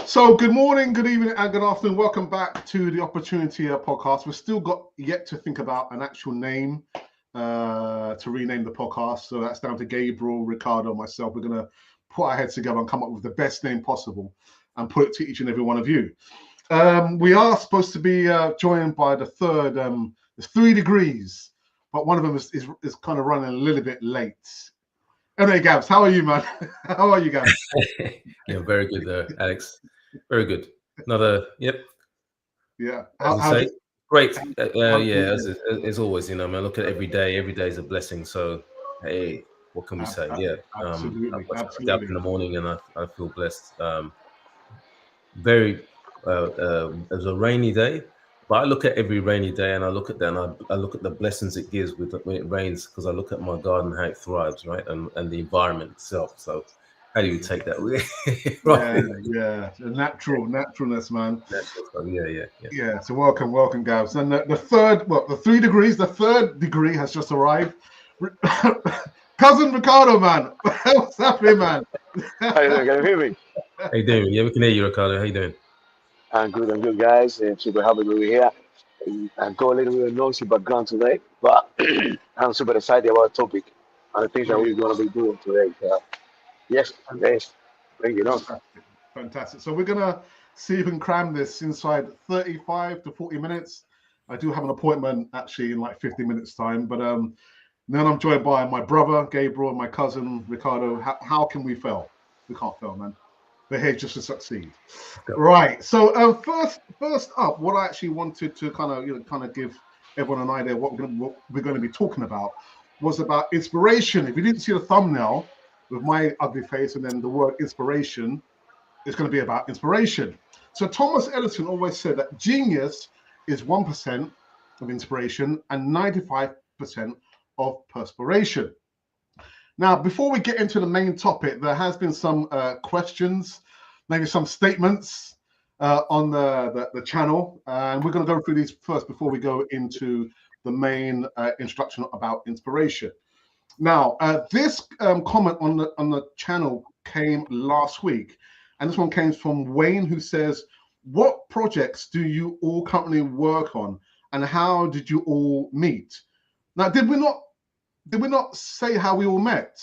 So, good morning, good evening, and good afternoon. Welcome back to the Opportunity podcast. We've still got yet to think about an actual name to rename the podcast. So that's down to Gabriel, Ricardo, and myself. We're going to put our heads together and come up with the best name possible and put it to each and every one of you. We are supposed to be joined by the third. There's 3 degrees, but one of them is kind of running a little bit late. Anyway, Gabs, how are you, man? How are you, Gabs? Yeah, very good there, Alex. Very good. Another, yep. Yeah. Great. Yeah, as always, man, I look at every day. Every day is a blessing. So, hey, what can we say? Yeah. Absolutely. I get up in the morning and I feel blessed. Very, it was a rainy day, but I look at every rainy day and I look at that and I look at the blessings it gives when it rains, because I look at my garden, how it thrives, right? And the environment itself. So, how do you take that? Right. Yeah. The naturalness, man. Yeah. So welcome, Gabs. And the 3 degrees, the third degree has just arrived. Cousin Ricardo, man. What's happening, man? How you doing? Can you hear me? How you doing? Yeah, we can hear you, Ricardo. How you doing? I'm good, guys. Super happy to be here. I got a little bit of noisy background today, but I'm super excited about the topic and the things that we're going to be doing today. Yes, bring it on. Fantastic. So we're going to see if we can cram this inside 35 to 40 minutes. I do have an appointment actually in like 50 minutes time, but then I'm joined by my brother, Gabriel, and my cousin, Ricardo. How can we fail? We can't fail, man. We're here just to succeed. Right. So first up, what I actually wanted to kind of give everyone an idea what we're going to be talking about was about inspiration. If you didn't see the thumbnail with my ugly face and then the word inspiration, it's going to be about inspiration. So Thomas Edison always said that genius is 1% of inspiration and 95% of perspiration. Now, before we get into the main topic, there has been some questions, maybe some statements on the channel, and we're going to go through these first before we go into the main introduction about inspiration. Now, this comment on the channel came last week, and this one came from Wayne, who says, "What projects do you all currently work on, and how did you all meet?" Now, did we not say how we all met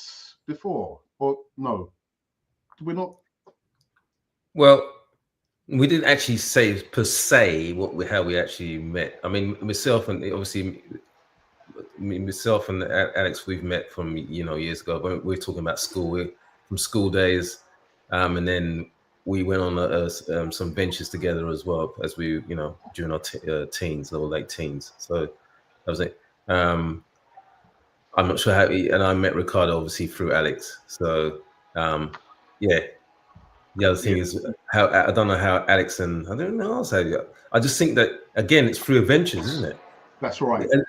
before, or no? Did we not? Well, we didn't actually say per se how we actually met. I mean, myself and Alex, we've met from years ago. When we were talking about school, from school days, and then we went on some ventures together as well as we during our teens or late teens. So that was it. I'm not sure how, and I met Ricardo obviously through Alex. So, yeah. The other thing is how I don't know how Alex and I don't know. I just think that again, it's through adventures, isn't it? That's right. And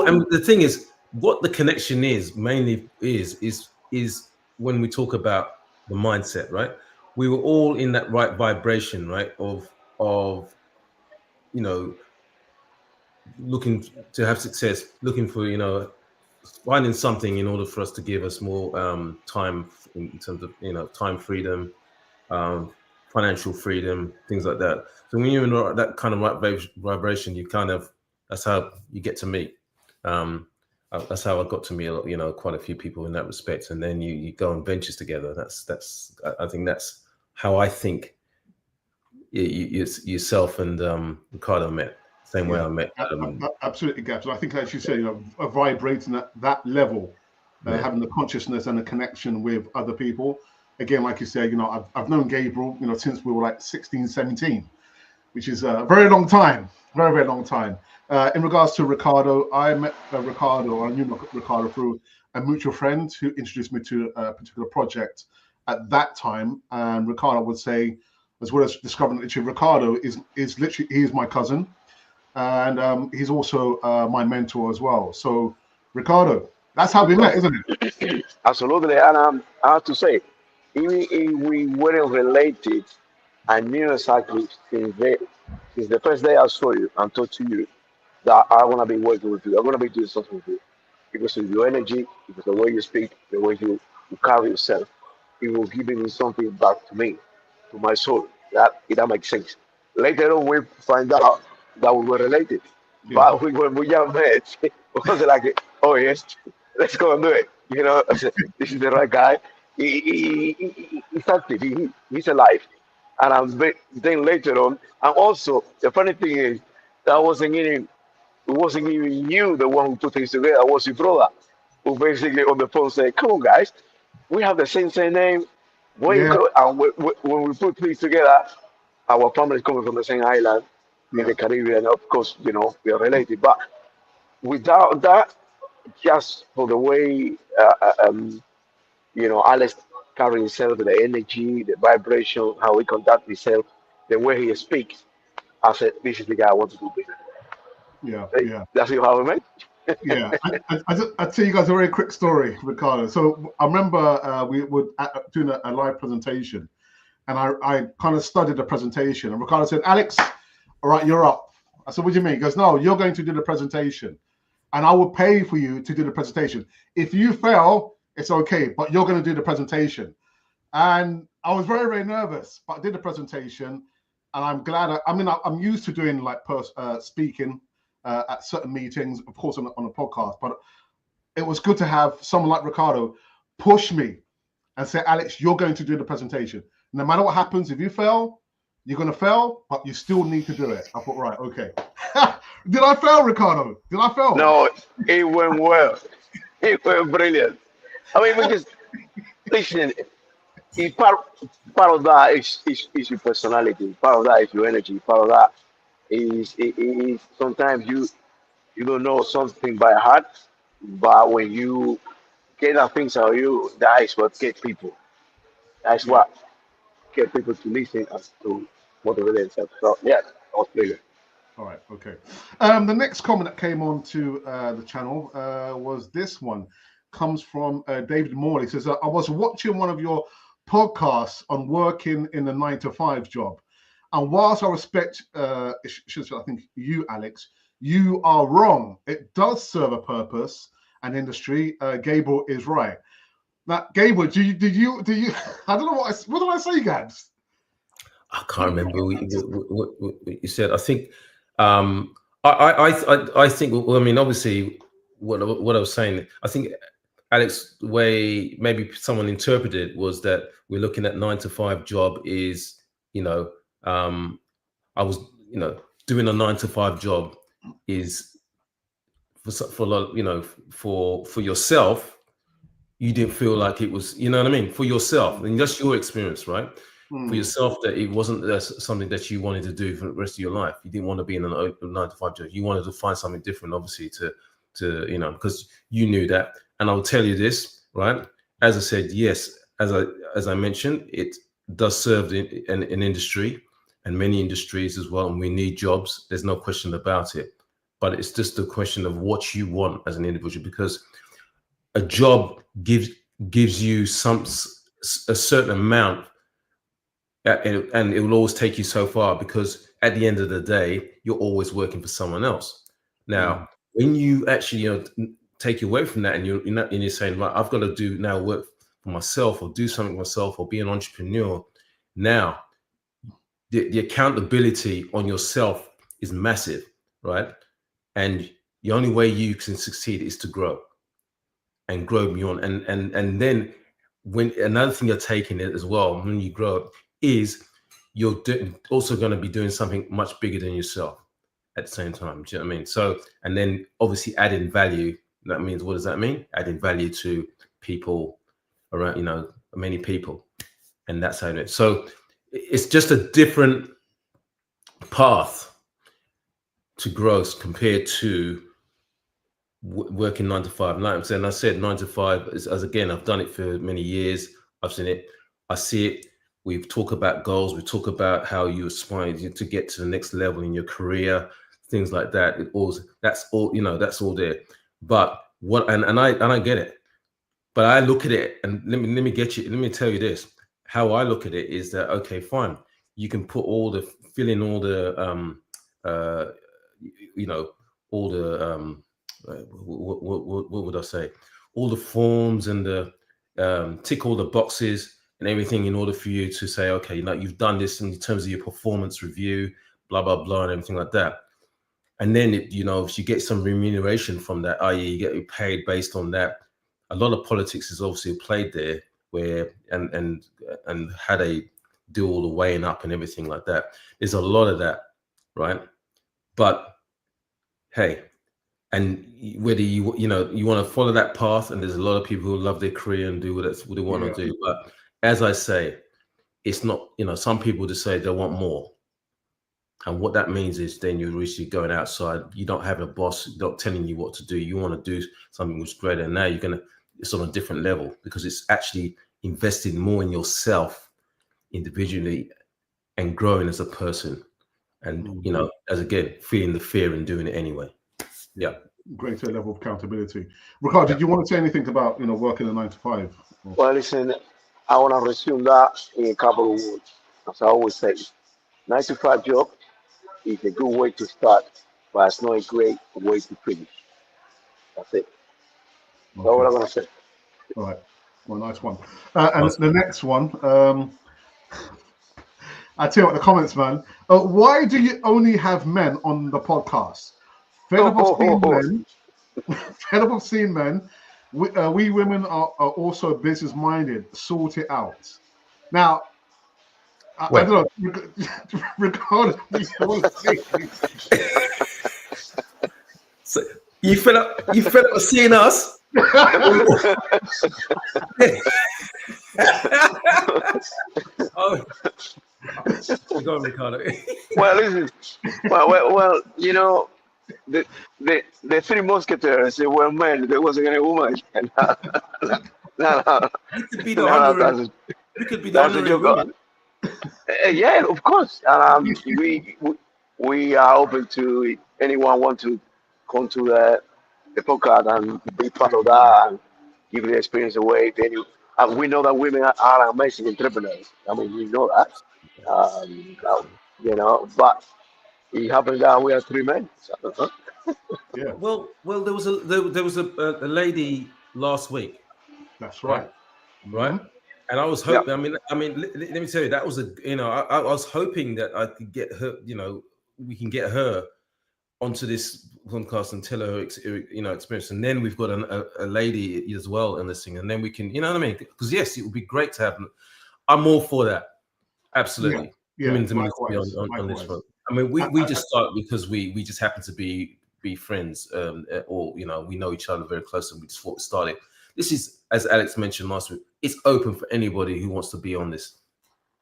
and the thing is, what the connection is mainly is when we talk about the mindset, right? We were all in that right vibration, right? Of looking to have success, looking for finding something in order for us to give us more time in terms of time freedom, financial freedom, things like that. So when you're in that kind of right vibration, that's how you get to meet. That's how I got to meet quite a few people in that respect, and then you go on ventures together. I think that's how I think yourself and Ricardo met. Same way I met. Absolutely, Gabs. And I think, as you say, vibrating at that level, having the consciousness and the connection with other people. Again, like you said, I've known Gabriel, since we were like 16, 17, which is a very long time, very, very long time. In regards to Ricardo, I met Ricardo, I knew Ricardo through a mutual friend who introduced me to a particular project at that time. And Ricardo would say, as well as discovering that Ricardo is literally, he is my cousin. And he's also my mentor as well. So, Ricardo, that's how we met, isn't it? Absolutely. And I have to say, even if we weren't related, I knew exactly since the first day I saw you and talked to you that I want to be working with you. I want to be doing something with you. Because of your energy, because the way you speak, the way you carry yourself, it will give me something back to me, to my soul. that makes sense. Later on, we find out that we were related. Yeah. But when we just met, it was like, oh yes, let's go and do it. I said, this is the right guy. He's active. He's alive. And then later on, and also the funny thing is that it wasn't even you the one who put things together. It was your brother who basically on the phone said, "Come on, guys, we have the same name. Where you Yeah. go?" And when we put things together, our families coming from the same island in Yeah. the Caribbean. Of course, we are related. But without that, just for the way Alex carry himself, the energy, the vibration, how he conduct himself, the way he speaks, I said, "This is the guy I want to do business." Yeah. Hey, Yeah. that's how we met. Yeah, I'll tell you guys a very quick story, Ricardo. So I remember we were doing a live presentation, and I kind of studied the presentation. And Ricardo said, "Alex, all right, you're up." I said, "What do you mean?" He goes, "No, you're going to do the presentation, and I will pay for you to do the presentation. If you fail, it's okay, but you're going to do the presentation." And I was very, very nervous, but I did the presentation, and I'm glad. I'm used to doing like speaking at certain meetings, of course, on a podcast. But it was good to have someone like Ricardo push me and say, "Alex, you're going to do the presentation. No matter what happens, if you fail, you're going to fail, but you still need to do it." I thought, right, okay. Did I fail, Ricardo? Did I fail? No, it went well. It went brilliant. I mean, because listen, part of that is your personality. Part of that is your energy. Part of that is sometimes you don't know something by heart, but when you get that things out of you, that is what get people. That's Yeah. what get people to listen and to motivate themselves. So yeah, that was brilliant. All right, okay. The next comment that came on to the channel was this one. Comes from David Morley. He says, "I was watching one of your podcasts on working in a 9 to 5 job. And whilst I respect, I think you, Alex, you are wrong. It does serve a purpose and industry. Gable is right." Now, Gable, did you? I don't know what did I say, Gabs? I can't remember what you said. I think, I think. Well, I mean, obviously, what I was saying. I think Alex, the way maybe someone interpreted it was that we're looking at 9 to 5 job is, I was, doing a 9 to 5 job is for a lot, for yourself. You didn't feel like it was, you know what I mean, for yourself, and that's your experience, right? For yourself, that it wasn't something that you wanted to do for the rest of your life. You didn't want to be in an open 9 to 5 job. You wanted to find something different, obviously, to because you knew that. And I'll tell you this, right? As I said, yes, as I mentioned, it does serve an industry and many industries as well, and we need jobs. There's no question about it. But it's just a question of what you want as an individual, because a job gives you a certain amount, and it will always take you so far, because at the end of the day, you're always working for someone else. Now, when you actually take away from that, and you're saying, right, I've got to do now work for myself, or do something myself, or be an entrepreneur. Now, the accountability on yourself is massive, right? And the only way you can succeed is to grow and grow beyond. And then when another thing you're taking it as well, when you grow up, is you're also going to be doing something much bigger than yourself at the same time. Do you know what I mean? So, and then obviously adding value. That means, what does that mean? Adding value to people around, many people. And that's how it is. So it's just a different path to growth compared to working 9 to 5. Like I'm saying, I said 9 to 5 as again, I've done it for many years. I've seen it. I see it. We talk about goals. We talk about how you aspire to get to the next level in your career, things like that. That's all there. But I get it. But I look at it, and let me tell you this. How I look at it is that, okay, fine. You can fill in all the all the what would I say? All the forms and the tick all the boxes, and everything in order for you to say, okay, you've done this in terms of your performance review, blah, blah, blah, and everything like that. And then, if you get some remuneration from that, i.e. you get paid based on that. A lot of politics is obviously played there, where and how they do all the weighing up and everything like that. There's a lot of that, right? But hey, and whether you want to follow that path, and there's a lot of people who love their career and do what they want to do. But as I say, it's not, some people just say they want more. And what that means is then you're really going outside. You don't have a boss not telling you what to do. You want to do something which is greater. And now it's on a different level, because it's actually investing more in yourself individually and growing as a person. And, as again, feeling the fear and doing it anyway. Yeah. Greater level of accountability. Ricardo, did you want to say anything about, working a 9 to 5? Well, listen, I want to resume that in a couple of words. As I always say, 9 to 5 job is a good way to start, but it's not a great way to finish. That's it. That's what I'm going to say. All right. Well, nice one. And the next one, I tell you what, the comments, man. Why do you only have men on the podcast? Fed up of seeing men. We women are also business minded. Sort it out. Now, I don't know. Regardless, so you fed up of seeing us? Oh, go on, Ricardo. Well, listen. Well, the three musketeers, they were men. There wasn't any woman. No. You could be the honorary. You could be the honorary woman. Yeah, of course. We are open to anyone want to come to the podcast and be part of that and give the experience away. And we know that women are amazing entrepreneurs. I mean, we know that. But it happens that we are three men. So, yeah. Well, there was a lady last week. That's right. Right. Mm-hmm. And I was hoping. Yeah. I mean, let me tell you, that was I was hoping that I could get her. We can get her onto this podcast and tell her experience, and then we've got a lady as well in this thing, and then we can, what I mean? Because yes, it would be great to have. I'm all for that. Absolutely. Yeah. On this front. I mean, we just start because we just happen to be friends, or we know each other very close, and we just thought started. This is, as Alex mentioned last week, it's open for anybody who wants to be on this.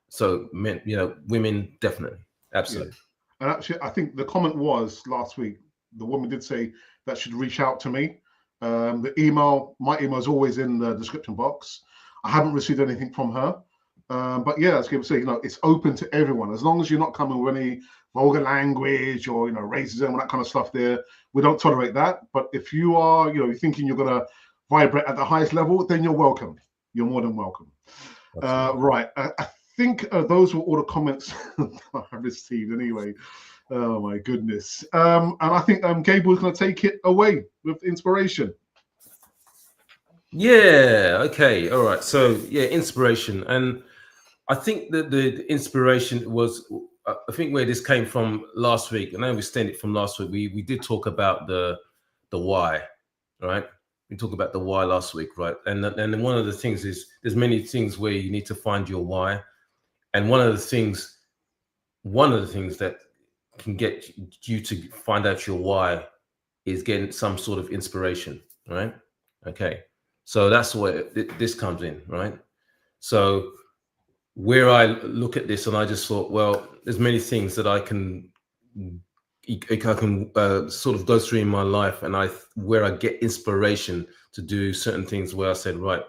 So men, women, definitely, absolutely. Yeah. And actually, I think the comment was last week. The woman did say that she'd reach out to me. My email is always in the description box. I haven't received anything from her. But yeah, as people say, it's open to everyone. As long as you're not coming with any vulgar language or, racism and that kind of stuff there, we don't tolerate that. But if you are, you're thinking you're going to vibrate at the highest level, then you're welcome. You're more than welcome. Right. I think those were all the comments I received anyway. Oh my goodness. And I think Gable's going to take it away with inspiration. Yeah. Okay. All right. So yeah, inspiration. And I think that the inspiration was, I think where this came from last week, and I understand it from last week, we did talk about the why, right? We talked about the why last week, right? And one of the things is there's many things where you need to find your why. And one of the things that can get you to find out your why is getting some sort of inspiration, right? Okay. So that's where this comes in, right? So where I look at this and I just thought, well, there's many things that I can sort of go through in my life, and where I get inspiration to do certain things where I said, right,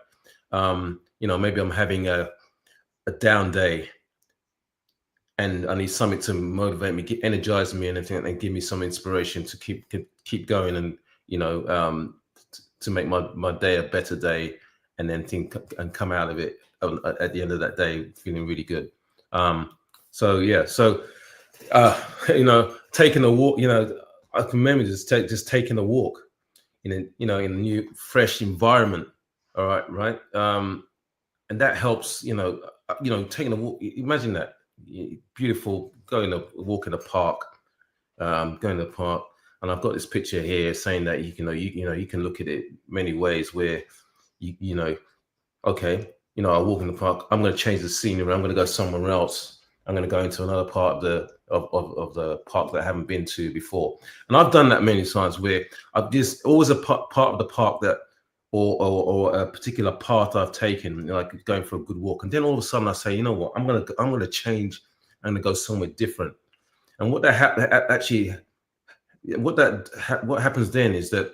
maybe I'm having a down day and I need something to motivate me, energize me, and everything, and give me some inspiration to keep going, and to make my day a better day, and then come out of it at the end of that day feeling really good. Taking a walk, I can remember just taking a walk in a new fresh environment. All right. and that helps. Taking a walk. Imagine that beautiful, going to walk in the park, going to the park, and I've got this picture here saying that you can look at it many ways. Where okay, I walk in the park. I'm going to change the scenery. I'm going to go somewhere else. I'm going to go into another part of the park that I haven't been to before. And I've done that many times where there's always a part of the park that, or a particular path I've taken, like going for a good walk. And then all of a sudden I say, you know what, I'm going to change. I'm going to go somewhere different. And what what happens then is that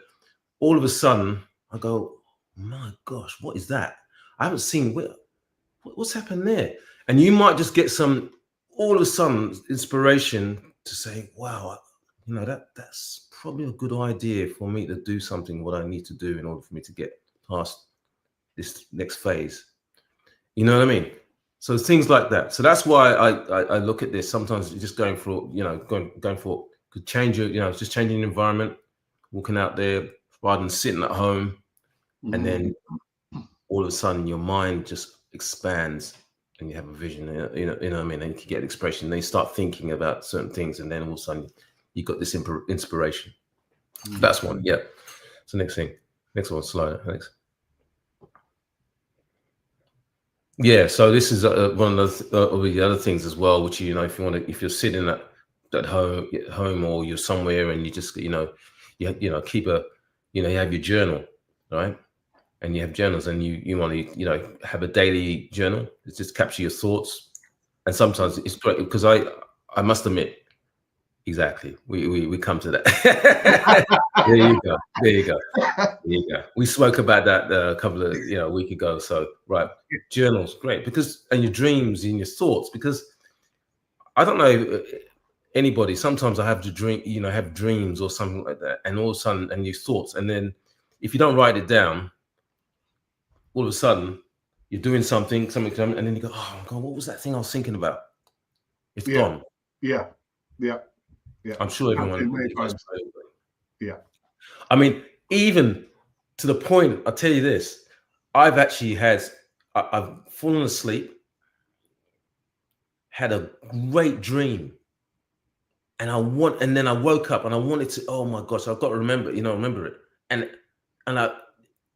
all of a sudden I go, my gosh, what is that? I haven't seen what's happened there. And you might just get all of a sudden inspiration to say, wow, that's probably a good idea for me to do something, what I need to do in order for me to get past this next phase. You know what I mean? So things like that. So that's why I look at this. Sometimes just going for, could change your, just changing the environment, walking out there rather than sitting at home. Mm-hmm. And then all of a sudden your mind just expands and you have a vision, you know what I mean? And you can get expression. Then you start thinking about certain things, and then all of a sudden you got this inspiration. Mm-hmm. That's one. Yeah. So next one, slide. Thanks. Yeah. So this is one of the other things as well, which, if you're sitting at home or you're somewhere and you just, keep you have your journal, right? And you have journals, and you want to, have a daily journal. It's just capture your thoughts. And sometimes it's great because I must admit, exactly, we come to that. There you go. We spoke about that a couple of a week ago. So right, journals, great, because, and your dreams and your thoughts, because I don't know anybody. Sometimes I have to dream, have dreams or something like that, and all of a sudden, and your thoughts, and then if you don't write it down, all of a sudden you're doing something, and then you go, oh my God, what was that thing I was thinking about? It's gone. Yeah. I'm sure everyone. Yeah. I mean, even to the point, I'll tell you this, I've actually I've fallen asleep, had a great dream, and then I woke up and I wanted to, oh my gosh, I've got to remember it. And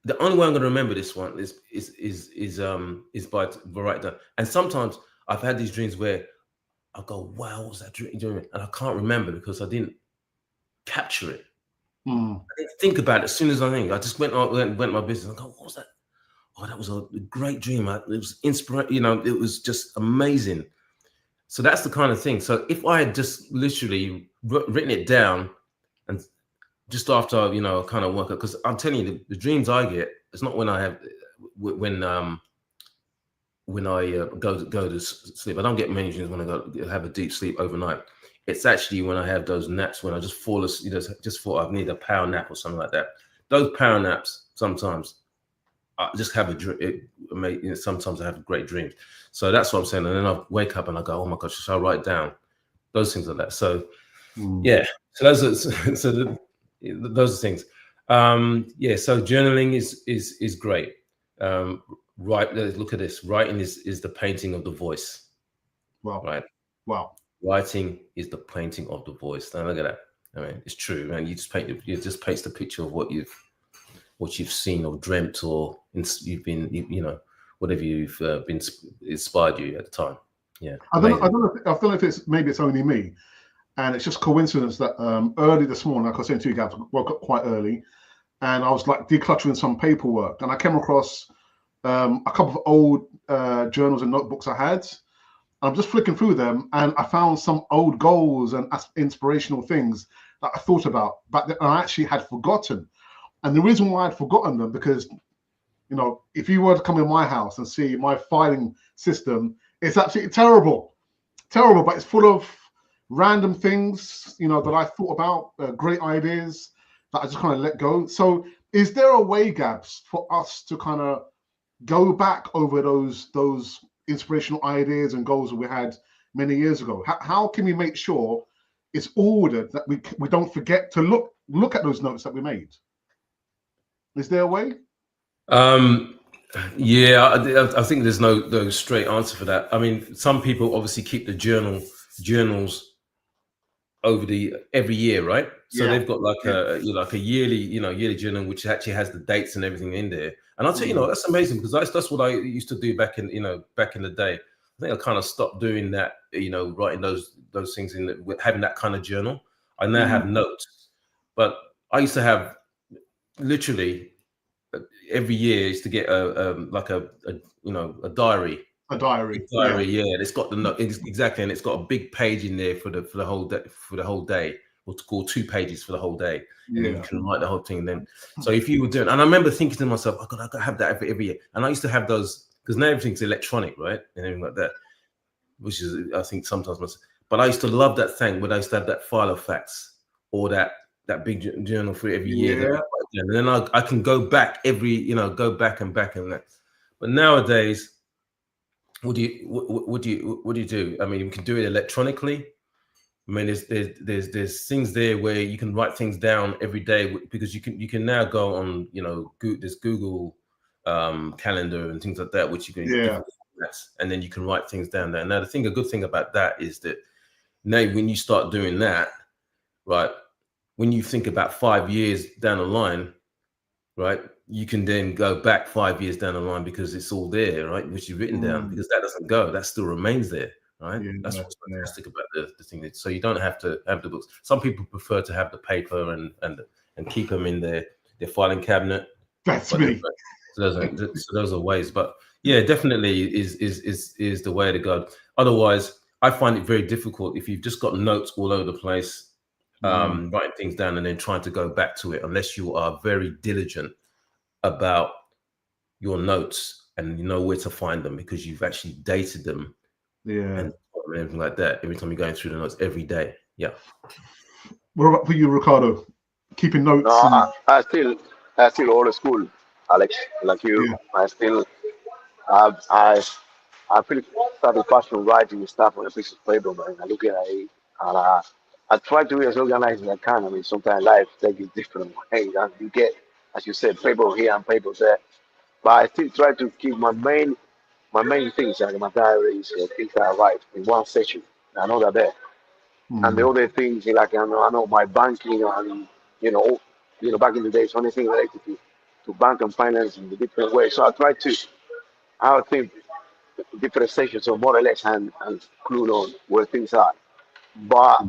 the only way I'm going to remember this one is by writing down. And sometimes I've had these dreams where I go, wow, what was that dream? And I can't remember because I didn't capture it. I didn't think about it as soon as I think. I just went my business. I go, what was that? Oh, that was a great dream. It was inspiring. It was just amazing. So that's the kind of thing. So if I had just literally written it down, and just after kind of work out, because I'm telling you, the dreams I get, it's not when I have when I go to sleep. I don't get many dreams when I go have a deep sleep overnight. It's actually when I have those naps when I just fall asleep, just thought I need a power nap or something like that. Those power naps, sometimes I just have a dream. Sometimes I have great dreams. So that's what I'm saying. And then I wake up and I go, oh my gosh, shall I write down those things like that? So yeah. So those are things. So journaling is great. Right. Look at this. Writing is the painting of the voice. Wow. Right. Wow. Writing is the painting of the voice. Now look at that. I mean, it's true, man. You just paints the picture of what you've seen or dreamt, or you've been, whatever you've been inspired you at the time. Yeah. I don't know if it's only me, and it's just coincidence that early this morning, like I was saying to you guys, I woke up quite early, and I was like decluttering some paperwork, and I came across a couple of old journals and notebooks I had. I'm just flicking through them, and I found some old goals and inspirational things that I thought about, but I actually had forgotten. And the reason why I'd forgotten them, because, if you were to come in my house and see my filing system, it's absolutely terrible, but it's full of random things, that I thought about, great ideas that I just kind of let go. So is there a way, Gabs, for us to kind of go back over those inspirational ideas and goals that we had many years ago? How can we make sure it's ordered, that we don't forget to look at those notes that we made? Is there a way? Yeah, I think there's no straight answer for that. I mean, some people obviously keep the journals over every year, right? So Yeah. they've got like a yearly journal which actually has the dates and everything in there. And I'll tell you, that's amazing, because that's what I used to do back in the day. I think I kind of stopped doing that, writing those things having that kind of journal. I now have notes, but I used to have literally every year is to get a diary. A diary. Yeah. It's got the note exactly, and it's got a big page in there for the whole day, or to call 2 pages for the whole day, and then you can write the whole thing. Then, so if you were doing, and I remember thinking to myself, I got to have that every year, and I used to have those because now everything's electronic, right, and everything like that, which is I think sometimes. But I used to love that thing when I used to have that file of facts, or that big journal for every year. And then I can go back go back and that. But nowadays, what do you do? I mean, you can do it electronically. I mean, there's things there where you can write things down every day, because you can now go on, there's Google Calendar and things like that, which you can and then you can write things down there. Now, a good thing about that is that now when you start doing that, right, when you think about 5 years down the line, right, you can then go back 5 years down the line, because it's all there, right, which you've written down, because that doesn't go, that still remains there, right? That's what's fantastic about the thing. So you don't have to have the books. Some people prefer to have the paper and keep them in their filing cabinet. That's me. So those are ways, but yeah, definitely is the way to go. Otherwise, I find it very difficult if you've just got notes all over the place, writing things down and then trying to go back to it, unless you are very diligent about your notes and you know where to find them, because you've actually dated them, and everything like that. Every time you're going through the notes every day. Yeah. What about for you, Ricardo? Keeping notes? No, I still old school, Alex. Like you, I still I feel started passion writing stuff on a piece of paper, man. I look at it, and I try to be as organized as I can. I mean, sometimes life takes a different way, and you get, as you said, paper here and paper there. But I still try to keep my main things, like my diaries, things that I write in one section. I know that there. And the other things, like I know my banking, and back in the days, anything related to bank and finance in the different ways. So I think different sections, so more or less, and clue on where things are. But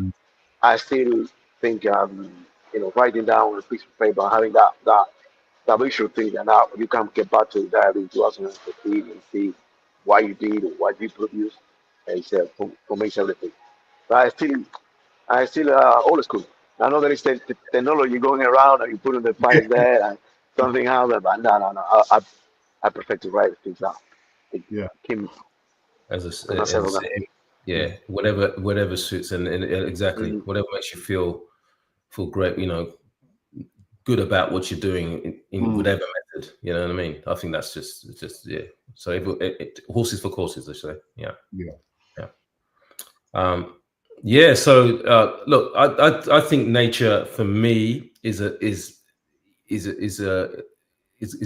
I still think, writing down on a piece of paper, having that visual thing, and now you can get back to the diary in 2015 and see what you did or what you produced, and for me, it's everything. But I still old school. I know there is the technology going around, and you put in the files there and something happens, but no. I prefer to write things down. Keep whatever suits, and exactly whatever makes you feel great, good about what you're doing in whatever method, you know what I mean? I think that's just so horses for courses, I say. So look, I think nature for me is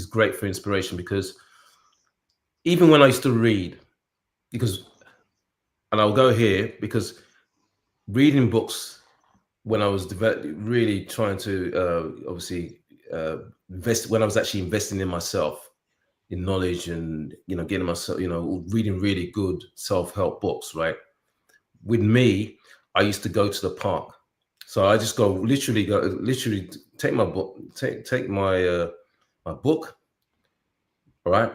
great for inspiration, because even when I used to read, and I'll go here, because reading books when I was really trying to invest, when I was actually investing in myself, in knowledge, and getting myself, reading really good self-help books, right? With me, I used to go to the park. So I just literally take my book, take my book. All right.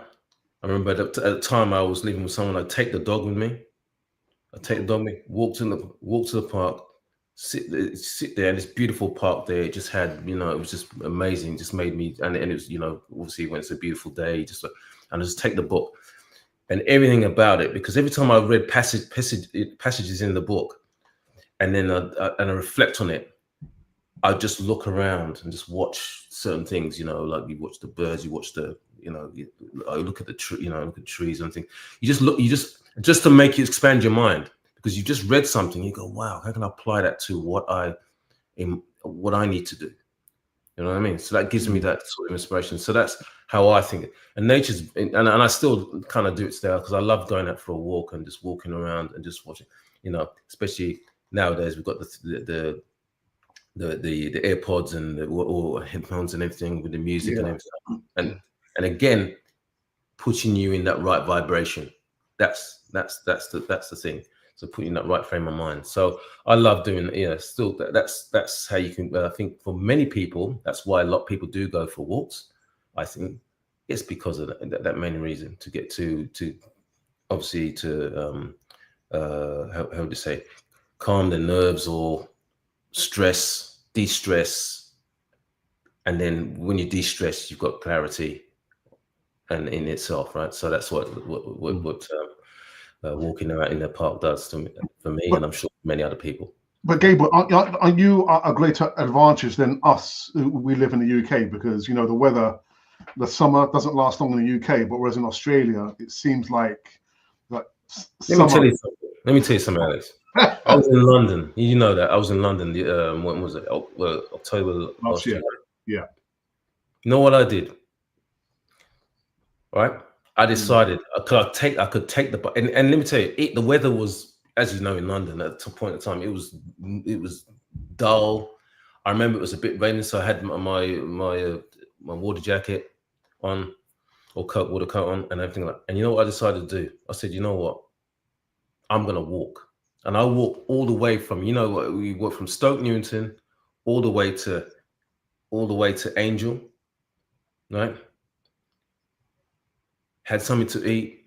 I remember at the time I was living with someone. I'd take the dog with me. Walk to the park, sit there, and this beautiful park there. It just had, it was just amazing. It just made me, and it was, obviously when it's a beautiful day, and I just take the book and everything about it, because every time I read passages in the book, and then I reflect on it, I just look around and just watch certain things, like you watch the birds, you watch I look at the tree, look at trees and things. You just to make you expand your mind, because you just read something, you go, wow, how can I apply that to what I need to do? You know what I mean? So that gives me that sort of inspiration. So that's how I think. And nature's, and I still kind of do it still because I love going out for a walk and just walking around and just watching. You know, especially nowadays we've got the AirPods and or headphones and everything with the music and everything, and again, putting you in that right vibration. That's the thing. So putting that right frame of mind. So I love doing, still that's how you can. I think for many people, that's why a lot of people do go for walks. I think it's because of that main reason to get to obviously to how would you say, calm the nerves or stress, de-stress, and then when you de-stress, you've got clarity, and in itself, right? So that's what walking around in the park does for me, and I'm sure many other people. But Gabriel, are you a greater advantage than us who we live in the UK? Because, you know, the weather, the summer doesn't last long in the UK, but whereas in Australia, it seems like Let me tell you something, Alex. I was in London. You know that. I was in London, when was it? October last year. Yeah. You know what I did? Right? I decided I could take the, and let me tell you, the weather was, as you know, in London at a point in time, it was dull. I remember it was a bit raining, so I had my water jacket on, or water coat on, and everything like. And you know what I decided to do? I said, you know what? I'm gonna walk, and I walked all the way from, we walked from Stoke Newington all the way to Angel, right? Had something to eat.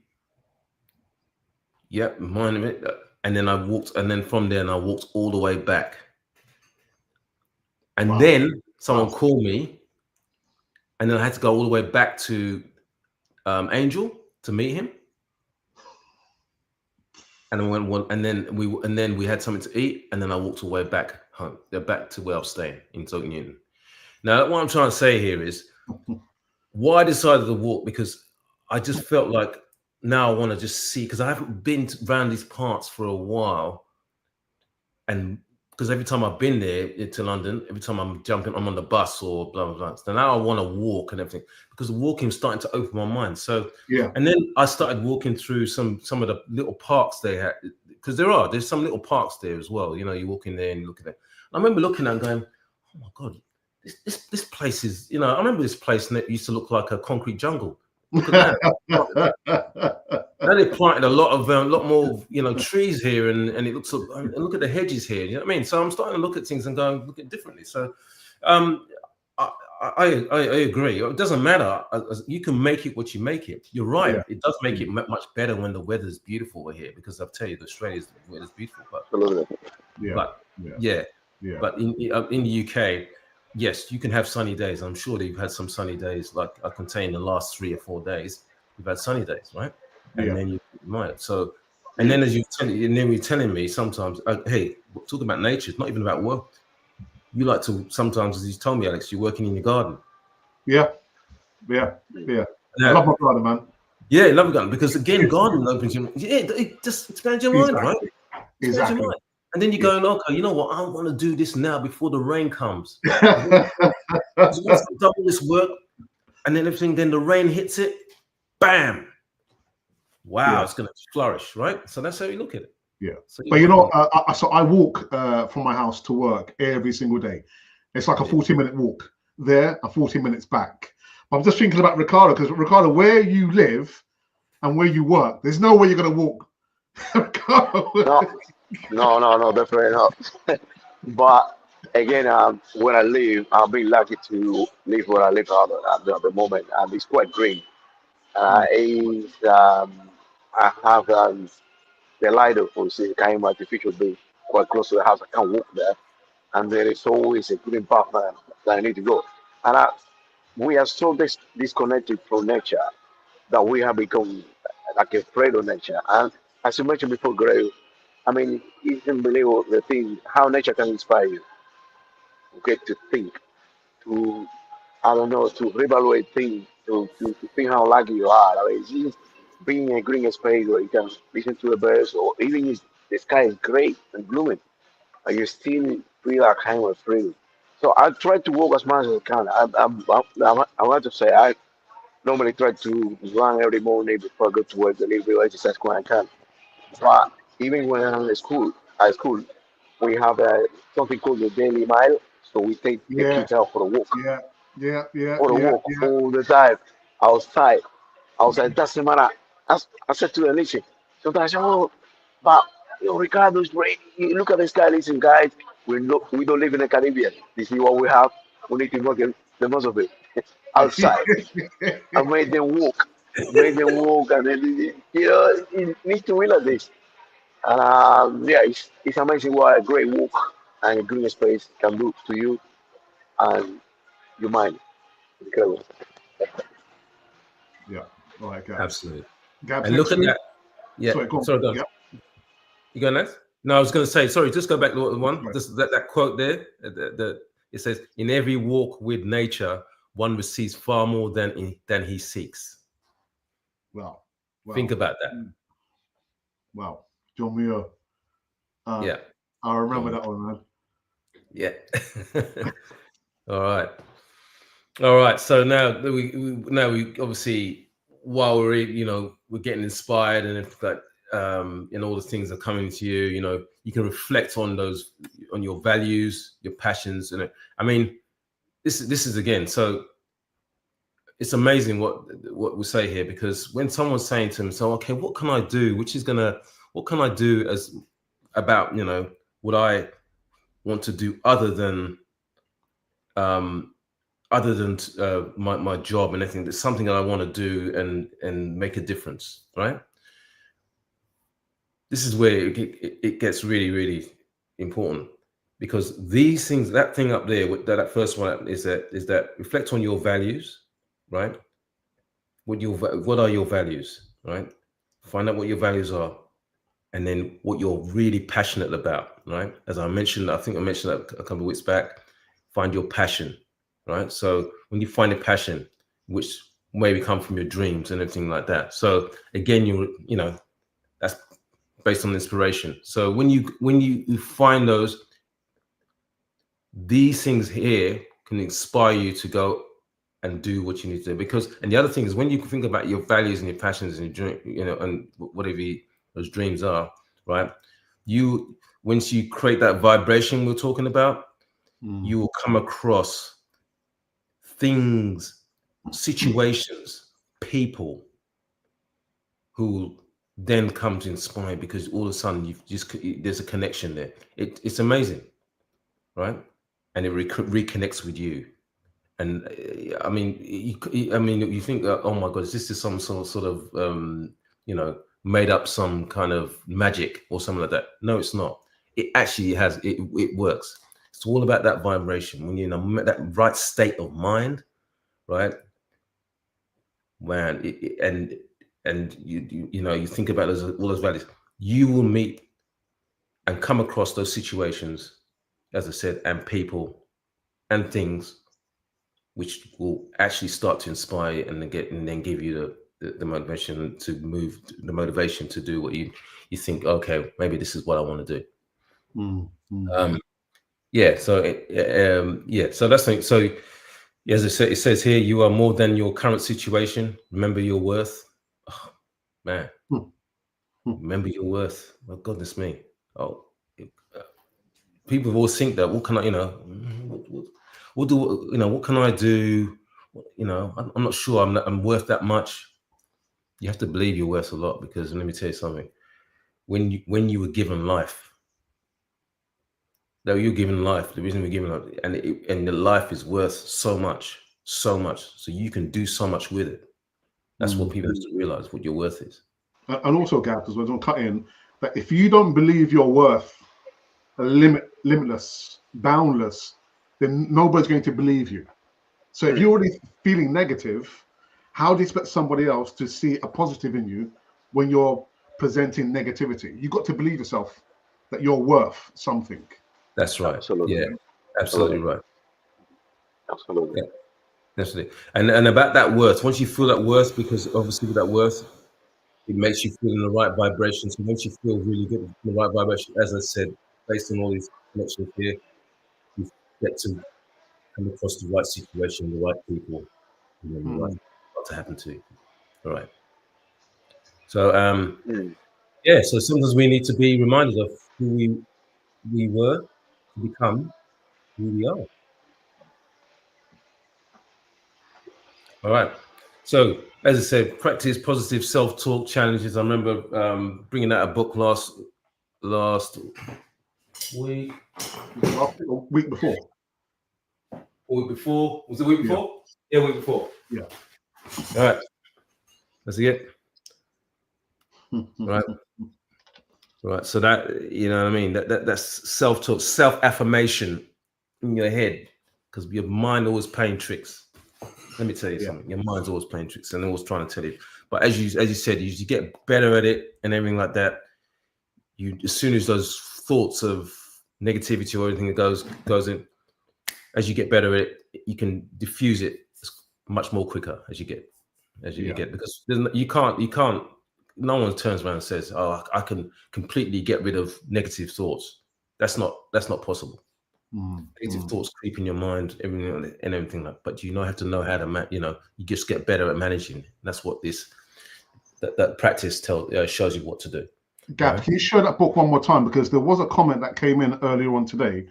Yep, mind of it. And then I walked, and then from there, I walked all the way back. And then someone called me, and then I had to go all the way back to Angel to meet him. And then we had something to eat, and then I walked all the way back home. They're back to where I was staying in Stoke Newington. Now, what I'm trying to say here is why I decided to walk, because I just felt like now I want to just see, because I haven't been around these parts for a while. And because every time I've been there to London, every time I'm on the bus or blah, blah, blah. So now I want to walk and everything, because the walking is starting to open my mind. So, and then I started walking through some of the little parks they had, because there's some little parks there as well. You know, you walk in there and you look at it. I remember looking at it and going, oh my God, this place is, I remember this place that used to look like a concrete jungle. Look at that. Now they planted a lot more, trees here, and it looks, and look at the hedges here. You know what I mean? So I'm starting to look at things and go look at it differently. So, I agree. It doesn't matter. You can make it what you make it. You're right. Yeah. It does make it much better when the weather is beautiful over here, because I'll tell you, the weather's beautiful. But but in the UK, yes, you can have sunny days. I'm sure that you've had some sunny days. Like I can tell you in the last 3 or 4 days, you've had sunny days, right? And then you might. So, and then you're telling me sometimes, hey, talking about nature, it's not even about work. You like to sometimes, as you told me, Alex, you're working in your garden. Yeah. I love my garden, man. Yeah, I love your garden, because again, garden opens your, it just expands your mind, right? Exactly. And then you're going, okay, you know what? I want to do this now before the rain comes. Once I've done this work, and then everything, then the rain hits it, bam. Wow, it's going to flourish, right? So that's how you look at it. Yeah. So, but so I walk from my house to work every single day. It's like a 40-minute walk there, a 40 minutes back. But I'm just thinking about Ricardo, because Ricardo, where you live and where you work, there's no way you're going to walk. No, definitely not. But again, where I live, I've been lucky to live where I live at the moment, and it's quite green. I have the light of kind of artificial being quite close to the house. I can walk there, and there is always a green path that I need to go. And we are so disconnected from nature that we have become like afraid of nature. And as you mentioned before, Gray, I mean, you can believe the thing, how nature can inspire you, okay, to think, to, I don't know, to reevaluate things, to think how lucky you are. I mean, it's just being in a green space where you can listen to the birds, or even if the sky is great and blooming, and you still feel a kind of freedom. So I try to walk as much as I can. I want to say I normally try to run every morning before I go to work, a little bit of exercise when I can. But even when I'm in school, at school, we have something called the daily mile. So we take the Yeah, kids out yeah, yeah, yeah, for a yeah, walk yeah. all the time, outside. Outside, doesn't matter. I said to them, listen, sometimes, oh, but Ricardo, it's raining. Look at the sky, listen, guys. We don't live in the Caribbean. This is what we have. We need to make the most of it. Outside. I made them walk. Made them walk, and then, you need to realize this. And yeah, it's amazing what a great walk and a green space can do to you and your mind. Incredible. Yeah. All right, Gabs. Absolutely. Gabs, And look next at week. that. Yeah. Sorry, go on. Sorry, go on. Yeah. You going next? No, I was going to say, sorry, just go back to the one. Right. Just that quote there. It says, "In every walk with nature, one receives far more than he seeks." Wow. Think about that. Wow. John Muir. Yeah. I remember that one, man. Yeah. All right. All right. So now we obviously, while we're getting inspired, and if that and all the things are coming to you, you can reflect on your values, your passions, and I mean, this is again. So it's amazing what we say here, because when someone's saying to himself, okay, what can I do? What can I do about what I want to do other than my job and everything. There's something that I want to do and make a difference, right? This is where it gets really, really important, because these things, that thing up there, that first one is that reflect on your values, right? What are your values, right? Find out what your values are, and then what you're really passionate about, right? As I mentioned, I think I mentioned that a couple of weeks back. Find your passion, right? So when you find a passion, which maybe come from your dreams and everything like that. So again, that's based on inspiration. So when you find these things here can inspire you to go and do what you need to do. And the other thing is, when you think about your values and your passions and your dream, and whatever those dreams are, right? Once you create that vibration we're talking about, you will come across things, situations, people who then come to inspire, because all of a sudden there's a connection there. It's amazing, right? And it reconnects with you. And I mean, you think, oh my God, is this some sort of made up some kind of magic or something like that? No, it's not. It actually it works. It's all about that vibration. When you're in that right state of mind, right? Man, and you think about all those values, you will meet and come across those situations, as I said, and people and things which will actually start to inspire you, and then give you the motivation to move, the motivation to do what you think. Okay, maybe this is what I want to do. Yeah. So So that's the thing. So as I said, it says here, you are more than your current situation. Remember your worth. Oh, man, remember your worth. Oh, goodness me. Oh, people always think that, what can I, what can I do? I'm not sure I'm worth that much. You have to believe you're worth a lot, because let me tell you something. When you were given life, the reason we're given life, and the life is worth so much. So you can do so much with it. That's what people have to realize, what your worth is. And also, Gabs, as well, don't cut in, that if you don't believe your worth limitless, boundless, then nobody's going to believe you. So if you're already feeling negative, how do you expect somebody else to see a positive in you when you're presenting negativity? You've got to believe yourself that you're worth something. That's right. Absolutely. Yeah, absolutely right. Absolutely. Yeah, definitely. And about that worth, once you feel that worth, because obviously with that worth, it makes you feel in the right vibration. So once you feel really good in the right vibration, as I said, based on all these connections here, you get to come across the right situation, the right people, and then the right what to happen to you. All right. So yeah, so sometimes we need to be reminded of who we were to become who we are. All right. So as I said, practice positive self-talk challenges. I remember bringing out a book last week. Week before. Or week before. Was it the week before? Yeah, week before. Yeah. All right. That's it. Right. Right. So that, you know what I mean? That's self-talk, self-affirmation in your head, because your mind always playing tricks. Let me tell you something. Your mind's always playing tricks and always trying to tell you. But as you said, you get better at it and everything like that. You, as soon as those thoughts of negativity or anything that goes in, as you get better at it, you can diffuse it much more quicker as you get because you can't. No one turns around and says, "Oh, I can completely get rid of negative thoughts." That's not possible. Negative thoughts creep in your mind, everything like. But you have to know how to you just get better at managing. And that's what that practice shows you what to do. Gap, right? Can you show that book one more time? Because there was a comment that came in earlier on today,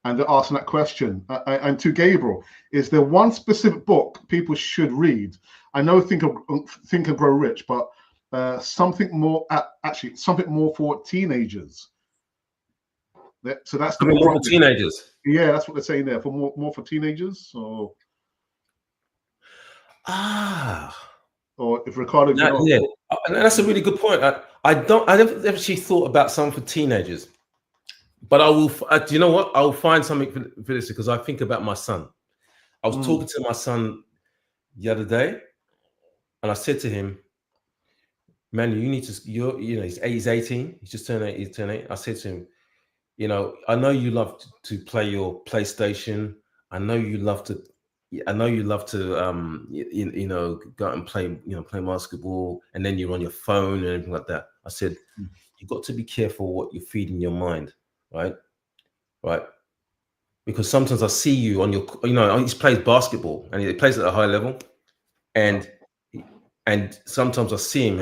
and they're asking that question. And to Gabriel, is there one specific book people should read? I know Think and Grow Rich, but something more for teenagers. So that's the more for teenagers. Yeah, that's what they're saying there. For more for teenagers, or if Ricardo, that's a really good point. I never actually thought about something for teenagers, but I will. Do you know what? I will find something for this because I think about my son. I was talking to my son the other day, and I said to him, "Man, you need to. He's 18. He's just turned 8. He's turned 8." I said to him, I know you love to play your PlayStation. I know you love to go out and play basketball, and then you're on your phone and everything like that. I said, you've got to be careful what you're feeding your mind, right? Because sometimes I see you on your, he plays basketball and he plays at a high level, and sometimes I see him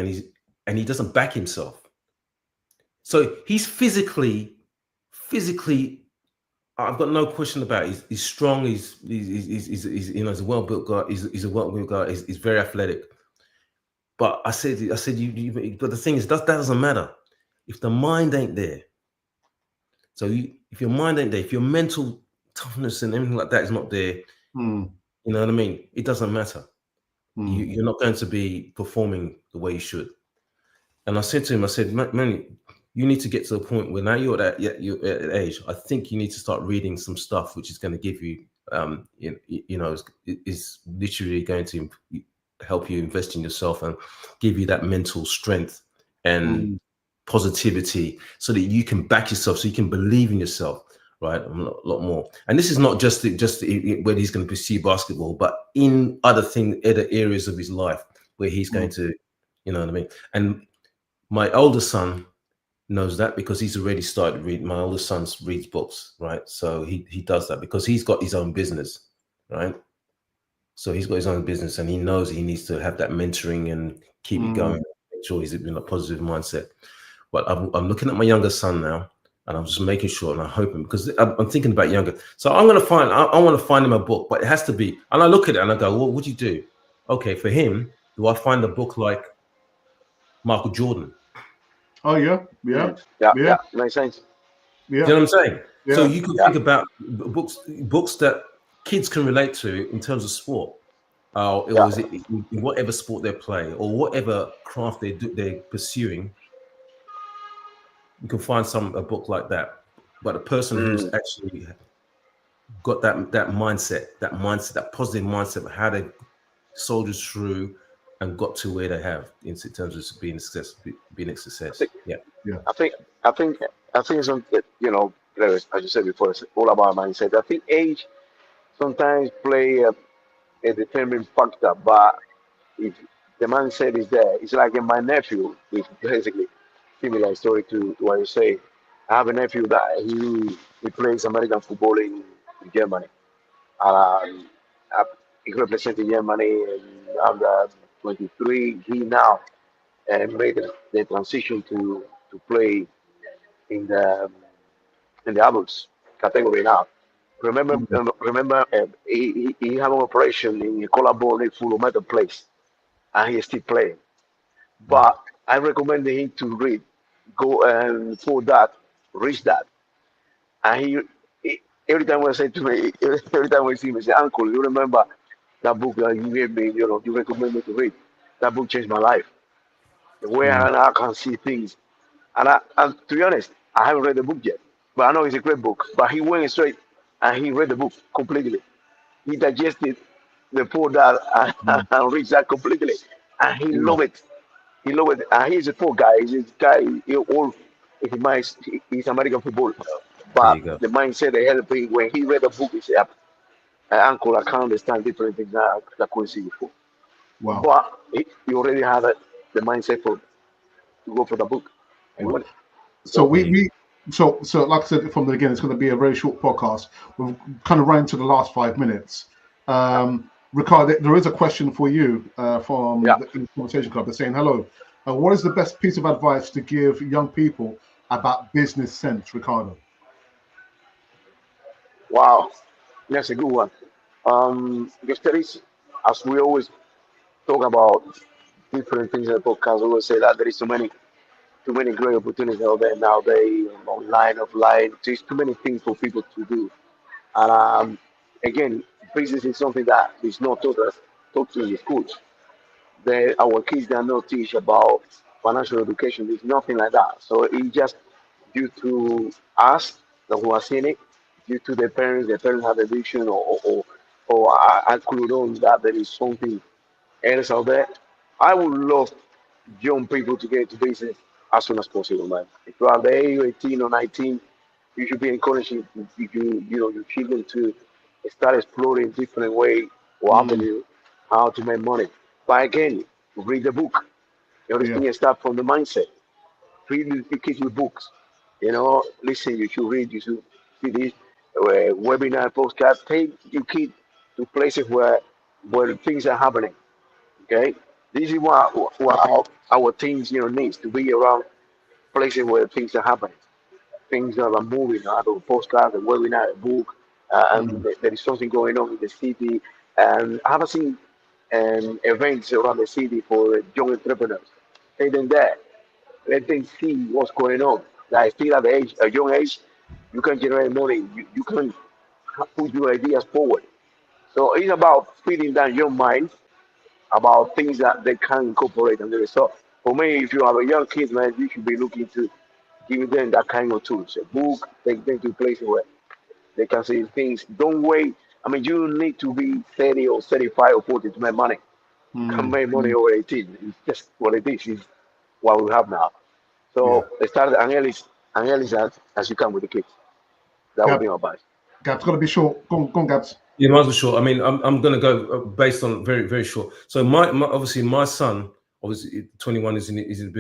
and he doesn't back himself. So he's physically, I've got no question about it. He's strong. He's a well-built guy. He's a well-built guy. He's very athletic. But I said, but the thing is, that doesn't matter if the mind ain't there. So if your mind ain't there, if your mental toughness and everything like that is not there, you know what I mean? It doesn't matter. You're not going to be performing the way you should. And I said to him, I said, man, you need to get to the point where now you're at that age. I think you need to start reading some stuff which is going to give you, is literally going to help you invest in yourself and give you that mental strength and positivity, so that you can back yourself, so you can believe in yourself, right? A lot more. And this is not just where he's going to pursue basketball, but in other areas of his life where he's going to, you know what I mean? And my older son knows that because he's already started reading. My older son reads books, right? So he does that because he's got his own business, right? So he's got his own business and he knows he needs to have that mentoring and keep it going, make sure he's in a positive mindset. But I'm looking at my younger son now, and I'm just making sure, and I'm hoping, because I'm thinking about younger. So I want to find him a book, but it has to be. And I look at it and I go, what would you do? Okay, for him, do I find a book like Michael Jordan? Oh yeah. Makes sense. Yeah. Do you know what I'm saying? Yeah. So you can think about books that kids can relate to in terms of sport, or is it in whatever sport they play or whatever craft they're pursuing. You can find a book like that, but a person who's actually got that mindset, that positive mindset of how they soldiered through and got to where they have in terms of being a success. I think something, as you said before, it's all about mindset. I think age sometimes play a determined factor, but if the mindset is there, it's like in my nephew, it's basically similar story to what you say. I have a nephew that he plays American football in Germany, Uh, he represented Germany under 23. He now made the transition to play in the adults category now. Remember, he had an operation in a collarbone full of metal plates, and he is still playing. But I recommend him to read, go and for that, reach that. And every time I say to me, every time I see him, he say, Uncle, you remember that book that you gave me, you recommend me to read. That book changed my life. The way I can see things. And to be honest, I haven't read the book yet, but I know it's a great book. But he went straight and he read the book completely. He digested the poor dad and read that completely, and he Yeah. loved it. He loved it. And he's a poor guy. He's a guy. He's American football, There you but go. the mindset they helped him when he read the book. He said, "Uncle, I can't understand different things now that I couldn't see before." Wow. But he already had the mindset to go for the book and Wow. win it. So So There you so like I said from the beginning, it's going to be a very short podcast. We've kind of run into the last 5 minutes. Ricardo, there is a question for you yeah, from the Conversation Club. They're saying, hello, what is the best piece of advice to give young people about business sense, Ricardo? wow, that's a good one. Because there is, as we always talk about different things in the podcast, we always say that there is too many great opportunities out there nowadays, online, offline. There's too many things for people to do. And again, business is something that is not taught in the schools. Our kids they are not teach about financial education. There's nothing like that. So it's just due to us that who are seeing it, due to the parents have a vision or are clued on that there is something else out there. I would love young people to get into business as soon as possible, man. If you are the age 18 or 19, you should be encouraging your children to start exploring different way or Mm, avenue how to make money. But again, read the book. yeah. Everything start from the mindset. Read the kids with books. Listen, you should read, you should see this webinar, postcard. Take your kid to places where things are happening. Okay, this is what our teams needs to be around places where things are happening, things that are moving. I have a postcard, a webinar, a book, and Mm, there is something going on in the city. And I have seen events around the city for young entrepreneurs. Take them there, let them see what's going on. Like still at a young age, you can generate money. You can put your ideas forward. So it's about feeding that young mind about things that they can incorporate and do it. So for me, if you have a young kid, man, you should be looking to give them that kind of tools. A book, take them to places where they can see things. Don't wait. I mean, you need to be 30 or 35 or 40 to make money. You can mm, make money mm. over 18. It's just what it is. It's what we have now. Yeah. So they started and early as you can with the kids. That would Gab, be my advice. Gab's got to be short. Go on, Gabs. Yeah, mine's was short. I mean, I'm going to go based on very very short. So obviously my son, obviously 21 is in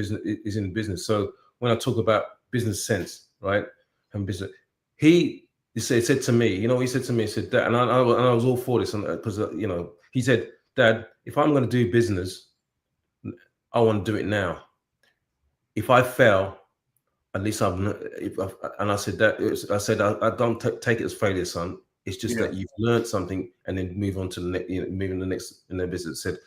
business. So when I talk about business sense, right, and business, he said to me, he said to me, he said, Dad, and I was all for this, because he said, Dad, if I'm going to do business, I want to do it now. If I fail, at least and I said I don't take it as failure, son. It's just Yeah. that you've learned something and then move on to the next, move in the next in their business. Said,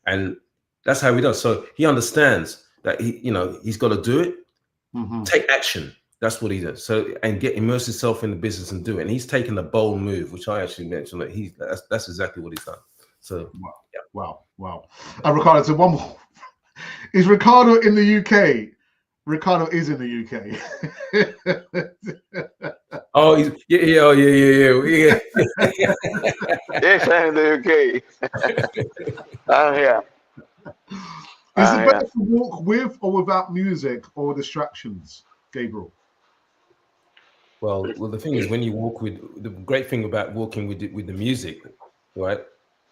and that's how he does. So he understands that he's got to do it, Mm-hmm. take action. That's what he does. So and immerse himself in the business and do it. And he's taken a bold move, which I actually mentioned that that's exactly what he's done. So Wow. yeah. Wow. And Ricardo, so one more. Is Ricardo in the UK? Ricardo is in the UK. Oh, yeah. Yes, I'm okay. I'm here. Is I'm it here. better to walk with or without music or distractions, Gabriel? Well, the thing is, when you walk the great thing about walking with the music, right?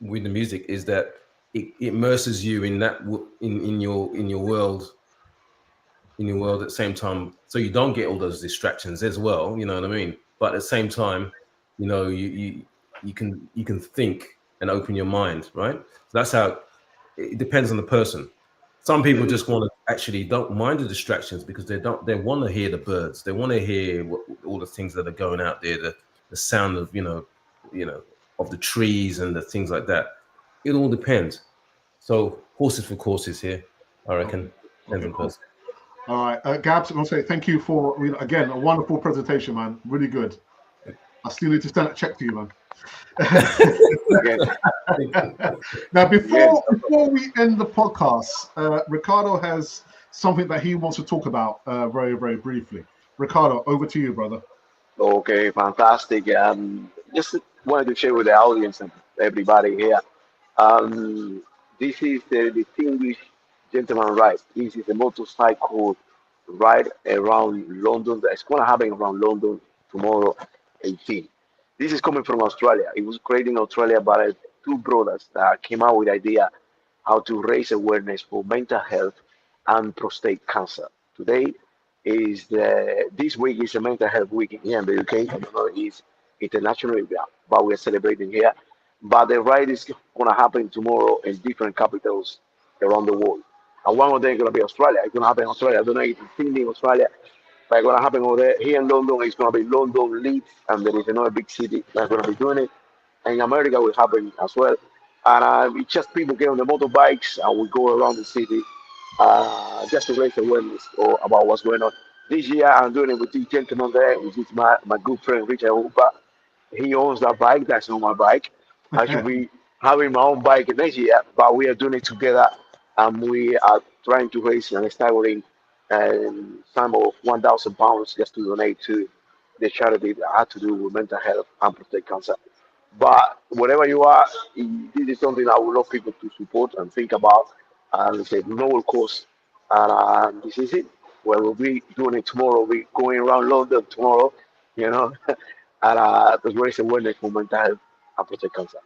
With the music is that it immerses you in that in your world at the same time, so you don't get all those distractions as well. You know what I mean? But at the same time, you you can think and open your mind, right? So that's how it depends on the person. Some people just want to actually don't mind the distractions because they want to hear the birds. They want to hear all the things that are going out there, the sound of, of the trees and the things like that. It all depends. So horses for courses here, I reckon. Depends on person. All right, Gabs, I'm gonna say thank you for again a wonderful presentation, man. Really good. I still need to stand a check to you, man. Now, before we end the podcast, Ricardo has something that he wants to talk about very, very briefly. Ricardo, over to you, brother. Okay, fantastic. Just wanted to share with the audience and everybody here. This is the distinguished gentleman ride. This is a motorcycle ride around London. It's going to happen around London tomorrow, 18. This is coming from Australia. It was created in Australia by two brothers that came out with the idea how to raise awareness for mental health and prostate cancer. Today is this week is a mental health week here in the UK. I don't know it's international, but we're celebrating here. But the ride is going to happen tomorrow in different capitals around the world. And one of them is going to be Australia. It's going to happen in Australia. I don't know if it's Sydney, Australia, but it's going to happen over there. Here in London, it's going to be London, Leeds, and there is another big city that's going to be doing it. And in America, will happen as well. And it's just people get on the motorbikes and we go around the city just to raise awareness about what's going on. This year, I'm doing it with this gentleman there, which is my good friend, Richard Hooper. He owns that bike. That's not my bike. I should be having my own bike next year, but we are doing it together. And we are trying to raise an staggering sum of £1,000 just to donate to the charity that had to do with mental health and prostate cancer. But wherever you are, this is something I would love people to support and think about. And it's a noble cause. And this is it. Well, we'll be doing it tomorrow. We're going around London tomorrow, and to raise awareness for mental health and prostate cancer.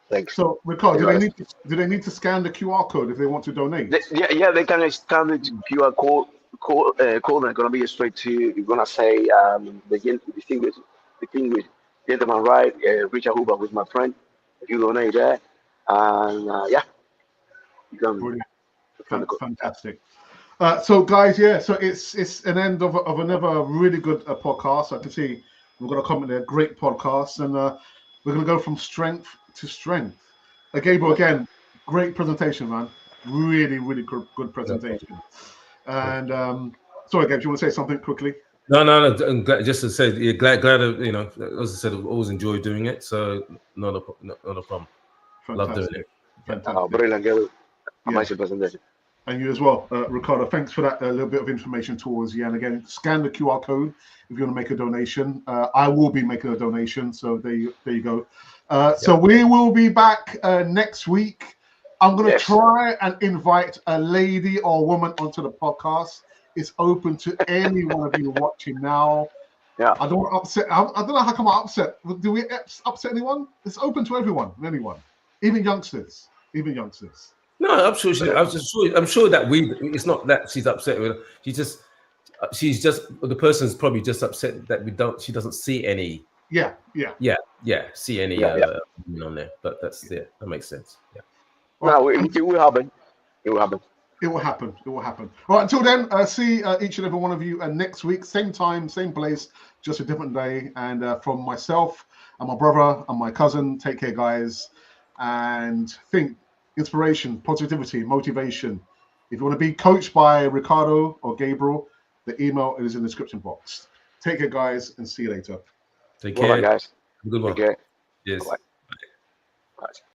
Thanks. So, Ricardo, do they need to scan the QR code if they want to donate? Yeah, they can scan the QR code. They're going to be straight to, you're going to say, the distinguished gentleman, right? Richard Hooper was my friend. If you donate there, and you can. Brilliant. Fantastic. So, guys, so it's an end of another really good podcast. I can see we've got a comment there. Great podcast, and we're going to go from strength to strength. Gabriel, again, great presentation, man. Really, really good presentation. And sorry, Gabe, do you want to say something quickly? No. I'm glad, just to say, glad. As I said, I've always enjoyed doing it, so not a problem. Fantastic. Love doing it. Fantastic. Brilliant, Gabriel. Amazing presentation. And you as well, Ricardo. Thanks for that little bit of information towards you. And again, scan the QR code if you want to make a donation. I will be making a donation, so there you go. So we will be back next week. I'm going to try and invite a lady or woman onto the podcast. It's open to any one of you watching now. Yeah. I don't want to upset. I don't know how come I upset. Do we upset anyone? It's open to everyone, even youngsters. No, I'm sure. I'm sure that it's not that she's upset with her. She's just the person's probably just upset that she doesn't see any. Yeah. See any on there, but that makes sense. Yeah. No, it will happen. It will happen. It will happen. All right, until then, see each and every one of you next week, same time, same place, just a different day. And from myself and my brother and my cousin, take care, guys. And think, inspiration, positivity, motivation. If you want to be coached by Ricardo or Gabriel, the email is in the description box. Take care, guys, and see you later. Take care. Bye, guys. Good one. Take care. Yes. Bye. Bye.